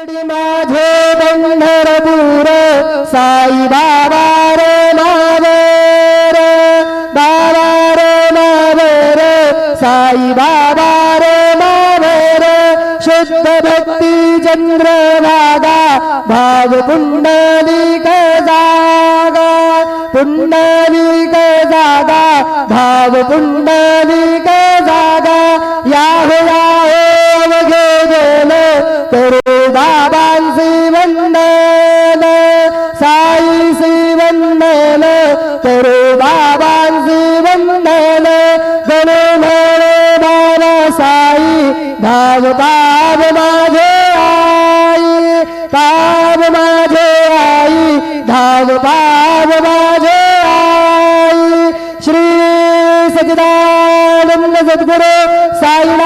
माझे पंढरपूर साई बाबा रे मावेर बाबा रे मावेर साई बाबा रे मावेर शुद्ध भक्ती चंद्रभागा भाव पुंडलिक जागा पुंडलिक जागा भाव पुंडलिक जागा याहो अवघे गेलो करू बाबांसी वंदन साईसी वंदन करू बाबांसी वंदन गणो म्हणे बाबा साई धाव पाव माझे आई पाव माझे आई धाव पाव माझे आई श्री सच्चिदानंद सद्गुरु साई